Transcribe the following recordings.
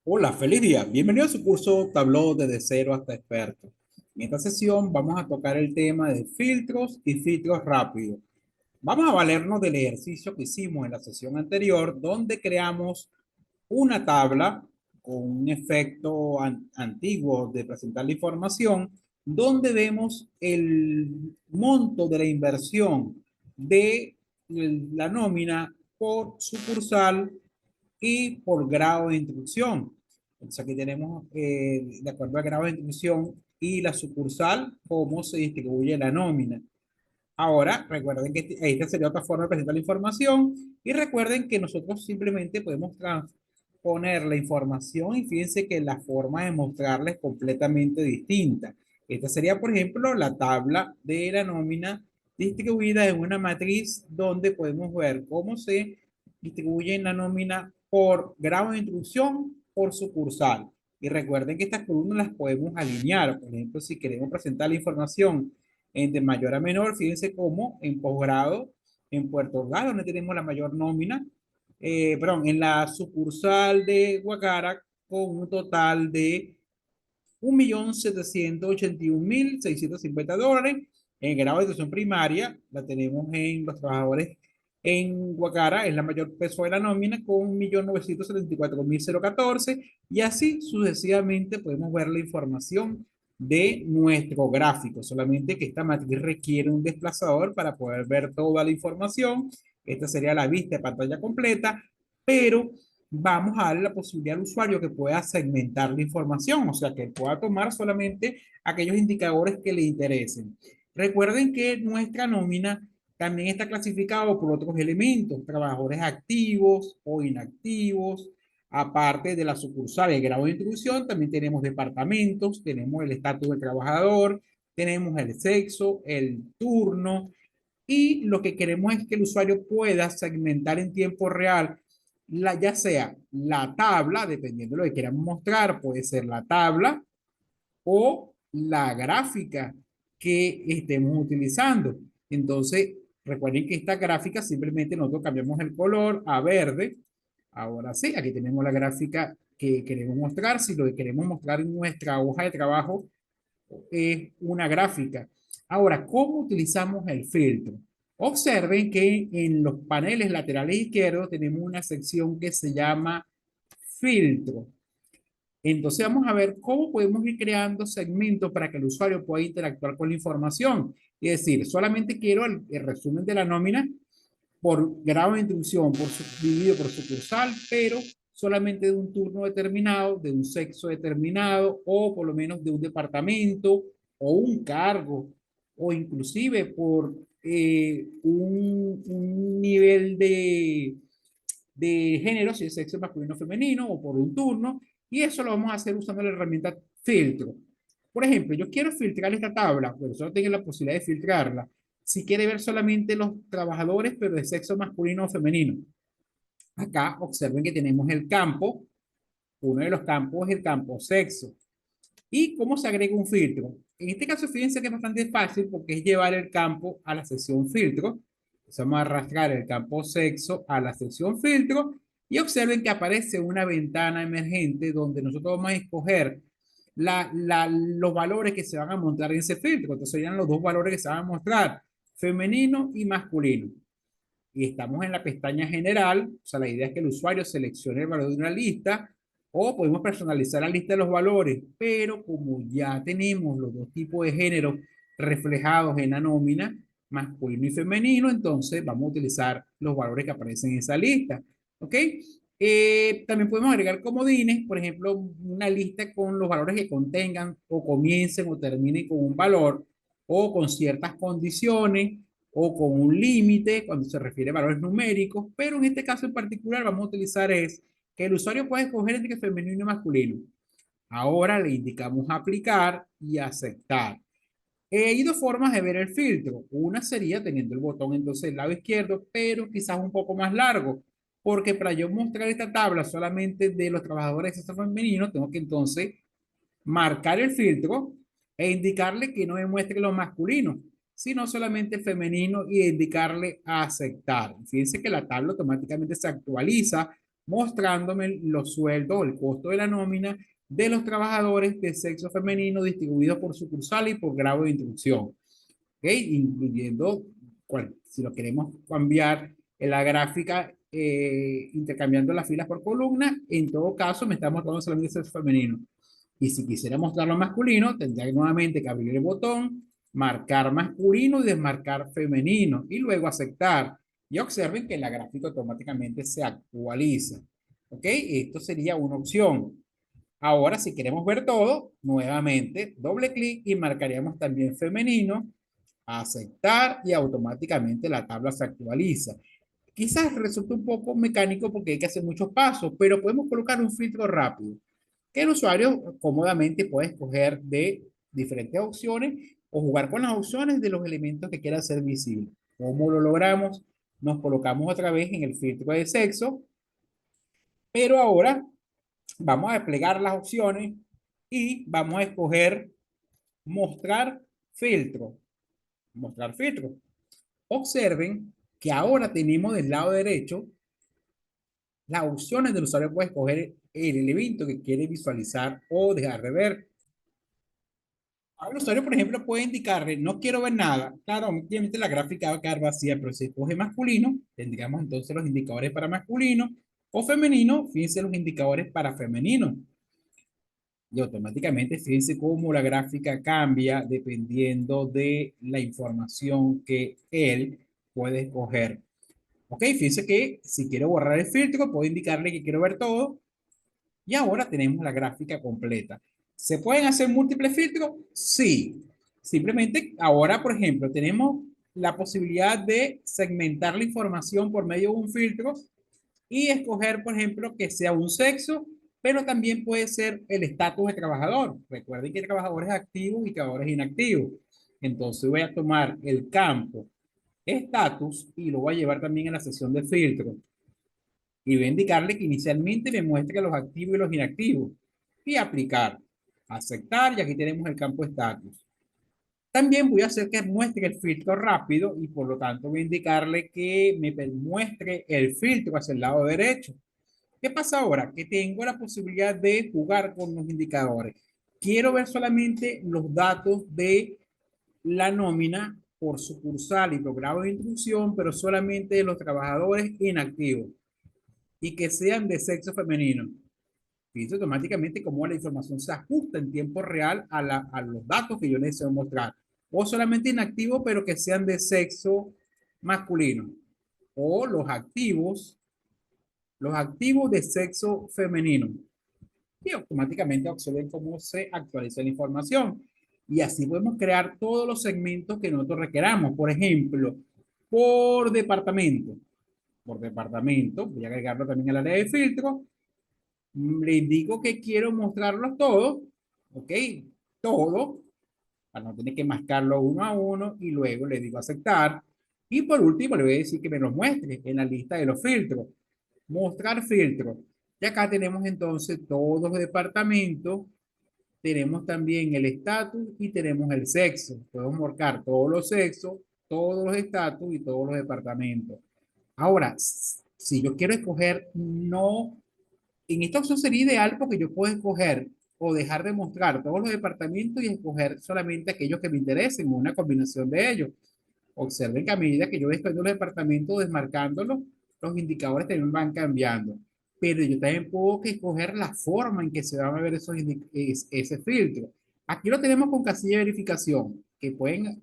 Hola, feliz día. Bienvenido a su curso Tableau desde cero hasta experto. En esta sesión vamos a tocar el tema de filtros y filtros rápidos. Vamos a valernos del ejercicio que hicimos en la sesión anterior, donde creamos una tabla con un efecto antiguo de presentar la información, donde vemos el monto de la inversión de la nómina por sucursal y por grado de instrucción. Entonces aquí tenemos, de acuerdo al grado de instrucción y la sucursal, cómo se distribuye la nómina. Ahora, recuerden que esta sería otra forma de presentar la información y recuerden que nosotros simplemente podemos transponer la información y fíjense que la forma de mostrarla es completamente distinta. Esta sería, por ejemplo, la tabla de la nómina distribuida en una matriz donde podemos ver cómo se distribuye la nómina por grado de instrucción, por sucursal. Y recuerden que estas columnas las podemos alinear. Por ejemplo, si queremos presentar la información de mayor a menor, fíjense cómo en posgrado, en Puerto Ordaz, donde tenemos la mayor nómina, perdón, en la sucursal de Guacara, con un total de 1.781.650 dólares. En el grado de educación primaria, la tenemos en los trabajadores en Guacara, es la mayor peso de la nómina, con 1.974.014, y así sucesivamente podemos ver la información de nuestro gráfico, solamente que esta matriz requiere un desplazador para poder ver toda la información. Esta sería la vista de pantalla completa, pero vamos a darle la posibilidad al usuario que pueda segmentar la información, o sea, que pueda tomar solamente aquellos indicadores que le interesen. Recuerden que nuestra nómina también está clasificado por otros elementos, trabajadores activos o inactivos, aparte de la sucursal, el grado de instrucción, también tenemos departamentos, tenemos el estatus del trabajador, tenemos el sexo, el turno, y lo que queremos es que el usuario pueda segmentar en tiempo real, ya sea la tabla, dependiendo de lo que queramos mostrar, puede ser la tabla o la gráfica que estemos utilizando. Entonces, recuerden que esta gráfica simplemente nosotros cambiamos el color a verde. Ahora sí, aquí tenemos la gráfica que queremos mostrar. Si lo que queremos mostrar en nuestra hoja de trabajo es una gráfica. Ahora, ¿cómo utilizamos el filtro? Observen que en los paneles laterales izquierdos tenemos una sección que se llama filtro. Entonces vamos a ver cómo podemos ir creando segmentos para que el usuario pueda interactuar con la información. Es decir, solamente quiero el resumen de la nómina por grado de instrucción, dividido por sucursal, pero solamente de un turno determinado, de un sexo determinado, o por lo menos de un departamento, o un cargo, o inclusive por un nivel de género, si es sexo masculino o femenino, o por un turno, y eso lo vamos a hacer usando la herramienta filtro. Por ejemplo, yo quiero filtrar esta tabla, pero solo tengo la posibilidad de filtrarla. Si quiere ver solamente los trabajadores, pero de sexo masculino o femenino. Acá observen que tenemos el campo, uno de los campos es el campo sexo. ¿Y cómo se agrega un filtro? En este caso, fíjense que es bastante fácil porque es llevar el campo a la sección filtro. Entonces vamos a arrastrar el campo sexo a la sección filtro y observen que aparece una ventana emergente donde nosotros vamos a escoger los valores que se van a mostrar en ese filtro. Entonces serían los dos valores que se van a mostrar, femenino y masculino. Y estamos en la pestaña general, o sea, la idea es que el usuario seleccione el valor de una lista o podemos personalizar la lista de los valores, pero como ya tenemos los dos tipos de género reflejados en la nómina, masculino y femenino, entonces vamos a utilizar los valores que aparecen en esa lista. ¿Ok? También podemos agregar comodines, por ejemplo, una lista con los valores que contengan o comiencen o terminen con un valor o con ciertas condiciones o con un límite cuando se refiere a valores numéricos, pero en este caso en particular vamos a utilizar es que el usuario puede escoger entre femenino y masculino. Ahora le indicamos aplicar y aceptar. Hay dos formas de ver el filtro. Una sería teniendo el botón entonces del lado izquierdo, pero quizás un poco más largo, porque para yo mostrar esta tabla solamente de los trabajadores de sexo femenino, tengo que entonces marcar el filtro e indicarle que no me muestre lo masculino, sino solamente el femenino y indicarle a aceptar. Fíjense que la tabla automáticamente se actualiza mostrándome los sueldos o el costo de la nómina de los trabajadores de sexo femenino distribuidos por sucursal y por grado de instrucción. ¿Ok? Incluyendo, si lo queremos cambiar en la gráfica, intercambiando las filas por columna, en todo caso me está mostrando solamente sexo femenino. Y si quisiera mostrarlo masculino, tendría nuevamente que abrir el botón, marcar masculino y desmarcar femenino, y luego aceptar. Y observen que la gráfica automáticamente se actualiza. ¿Ok? Esto sería una opción. Ahora, si queremos ver todo, nuevamente doble clic y marcaríamos también femenino, aceptar y automáticamente la tabla se actualiza. Quizás resulte un poco mecánico porque hay que hacer muchos pasos, pero podemos colocar un filtro rápido que el usuario cómodamente puede escoger de diferentes opciones o jugar con las opciones de los elementos que quiera hacer visible. ¿Cómo lo logramos? Nos colocamos otra vez en el filtro de sexo, pero ahora vamos a desplegar las opciones y vamos a escoger mostrar filtro. Mostrar filtro. Observen que ahora tenemos del lado derecho las opciones del usuario. Puede escoger el elemento que quiere visualizar o dejar de ver. Ahora el usuario, por ejemplo, puede indicarle, no quiero ver nada. Claro, obviamente la gráfica va a quedar vacía, pero si escoge masculino, tendríamos entonces los indicadores para masculino, o femenino, fíjense los indicadores para femenino. Y automáticamente, fíjense cómo la gráfica cambia dependiendo de la información que él puede escoger. Ok, fíjense que si quiero borrar el filtro, puedo indicarle que quiero ver todo. Y ahora tenemos la gráfica completa. ¿Se pueden hacer múltiples filtros? Sí. Simplemente ahora, por ejemplo, tenemos la posibilidad de segmentar la información por medio de un filtro y escoger, por ejemplo, que sea un sexo, pero también puede ser el estatus de trabajador. Recuerden que el trabajador es activo y trabajador es inactivo. Entonces voy a tomar el campo estatus y lo voy a llevar también a la sección de filtro. Y voy a indicarle que inicialmente me muestre los activos y los inactivos. Y aplicar. Aceptar, y aquí tenemos el campo estatus. También voy a hacer que muestre el filtro rápido y por lo tanto voy a indicarle que me muestre el filtro hacia el lado derecho. ¿Qué pasa ahora? Que tengo la posibilidad de jugar con los indicadores. Quiero ver solamente los datos de la nómina por sucursal y por grado de instrucción, pero solamente de los trabajadores inactivos y que sean de sexo femenino. Fíjense automáticamente cómo la información se ajusta en tiempo real a los datos que yo les deseo mostrar. O solamente inactivos, pero que sean de sexo masculino. O los activos de sexo femenino. Y automáticamente observen cómo se actualiza la información. Y así podemos crear todos los segmentos que nosotros requeramos. Por ejemplo, por departamento. Por departamento, voy a agregarlo también al área de filtro. Le indico que quiero mostrarlos todos, ¿ok? Todo, para no tener que marcarlo uno a uno, y luego le digo aceptar. Y por último, le voy a decir que me los muestre en la lista de los filtros. Mostrar filtro. Y acá tenemos entonces todos los departamentos, tenemos también el estatus y tenemos el sexo. Podemos marcar todos los sexos, todos los estatus y todos los departamentos. Ahora, si yo quiero escoger no en esta opción sería ideal porque yo puedo escoger o dejar de mostrar todos los departamentos y escoger solamente aquellos que me interesen, una combinación de ellos. Observen que a medida que yo voy escogiendo los departamentos, desmarcándolos, los indicadores también van cambiando. Pero yo también puedo escoger la forma en que se van a ver ese filtro. Aquí lo tenemos con casilla de verificación, que pueden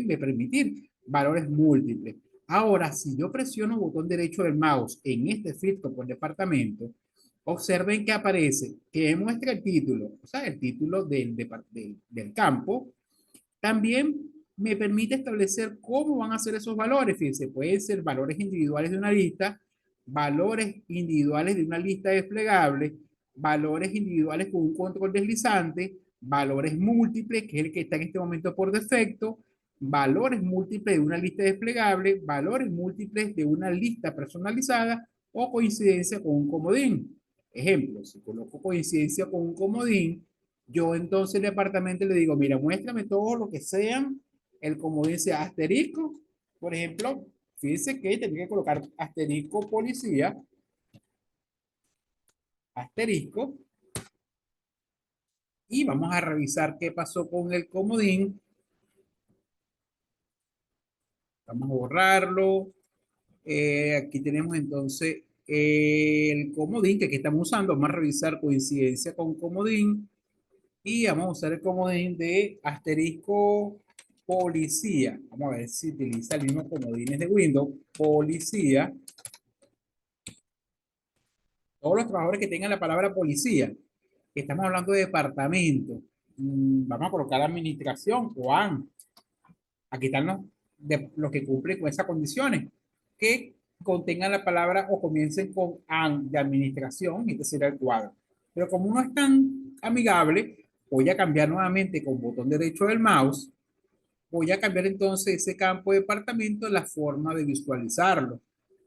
permitir valores múltiples. Ahora, si yo presiono el botón derecho del mouse en este filtro por departamento, observen que aparece, que muestra el título, o sea, el título del campo. También me permite establecer cómo van a ser esos valores. Fíjense, pueden ser valores individuales de una lista, valores individuales de una lista desplegable, valores individuales con un control deslizante, valores múltiples, que es el que está en este momento por defecto, valores múltiples de una lista desplegable, valores múltiples de una lista personalizada o coincidencia con un comodín. Ejemplo, si coloco coincidencia con un comodín, yo entonces el departamento le digo, mira, muéstrame todo lo que sean, el comodín sea asterisco, por ejemplo, fíjense que tendría que colocar asterisco policía, asterisco, y vamos a revisar qué pasó con el comodín. Vamos a borrarlo. Aquí tenemos entonces el comodín que aquí estamos usando. Vamos a revisar coincidencia con comodín. Y vamos a usar el comodín de asterisco policía. Vamos a ver si utiliza el mismo comodines de Windows. Policía. Todos los trabajadores que tengan la palabra policía. Estamos hablando de departamento. Vamos a colocar administración o AN. Aquí están los que cumplen con esas condiciones. Que contengan la palabra o comiencen con AN de administración. Y este será el cuadro. Pero como no es tan amigable, voy a cambiar nuevamente con botón derecho del mouse. Voy a cambiar entonces ese campo de departamento, la forma de visualizarlo.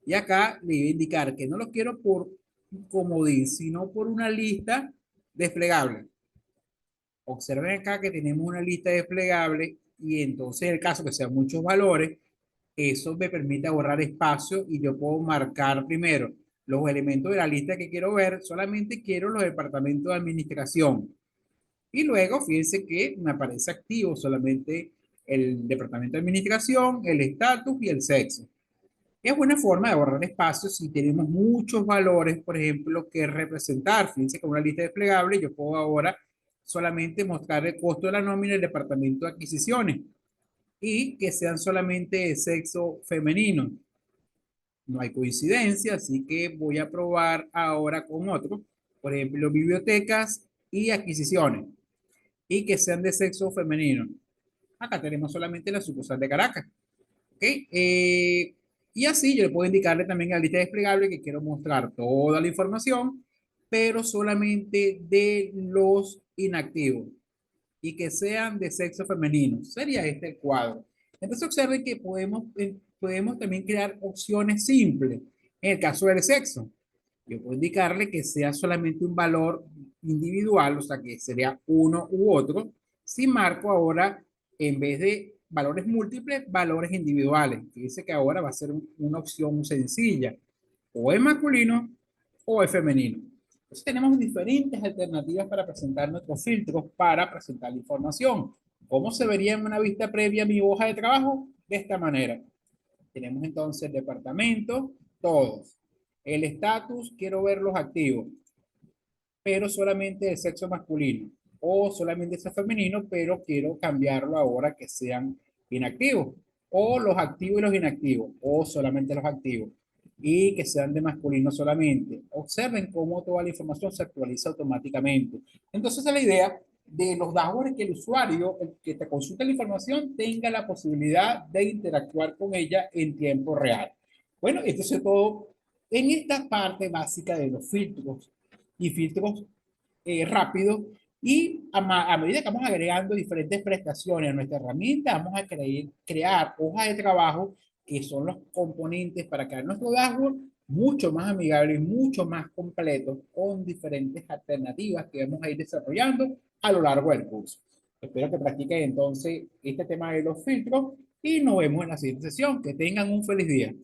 Y acá le voy a indicar que no lo quiero por comodín, sino por una lista desplegable. Observen acá que tenemos una lista desplegable y entonces en el caso que sean muchos valores, eso me permite ahorrar espacio y yo puedo marcar primero los elementos de la lista que quiero ver, solamente quiero los departamentos de administración. Y luego, fíjense que me aparece activo solamente el departamento de administración, el estatus y el sexo. Es buena forma de ahorrar espacio si tenemos muchos valores, por ejemplo, que representar. Fíjense que con una lista desplegable yo puedo ahora solamente mostrar el costo de la nómina del departamento de adquisiciones y que sean solamente de sexo femenino. No hay coincidencia, así que voy a probar ahora con otro. Por ejemplo, bibliotecas y adquisiciones y que sean de sexo femenino. Acá tenemos solamente la sucursal de Caracas. ¿Ok? Y así yo le puedo indicarle también a la lista desplegable que quiero mostrar toda la información, pero solamente de los inactivos y que sean de sexo femenino. Sería este el cuadro. Entonces observen que podemos también crear opciones simples. En el caso del sexo, yo puedo indicarle que sea solamente un valor individual, o sea que sería uno u otro, si marco ahora, en vez de valores múltiples, valores individuales. Dice que ahora va a ser una opción sencilla, o es masculino o es femenino. Entonces tenemos diferentes alternativas para presentar nuestros filtros para presentar la información. ¿Cómo se vería en una vista previa mi hoja de trabajo? De esta manera. Tenemos entonces el departamento, todos. El estatus, quiero ver los activos, pero solamente de sexo masculino. O solamente de sexo femenino, pero quiero cambiarlo ahora que sean inactivos. O los activos y los inactivos, o solamente los activos. Y que sean de masculino solamente. Observen cómo toda la información se actualiza automáticamente. Entonces, es la idea de los dashboards que el usuario, el que te consulta la información, tenga la posibilidad de interactuar con ella en tiempo real. Bueno, esto es todo en esta parte básica de los filtros y filtros rápidos. Y a medida que vamos agregando diferentes prestaciones a nuestra herramienta, vamos a crear hojas de trabajo que son los componentes para crear nuestro dashboard mucho más amigable y mucho más completo con diferentes alternativas que vamos a ir desarrollando a lo largo del curso. Espero que practiquen entonces este tema de los filtros y nos vemos en la siguiente sesión. Que tengan un feliz día.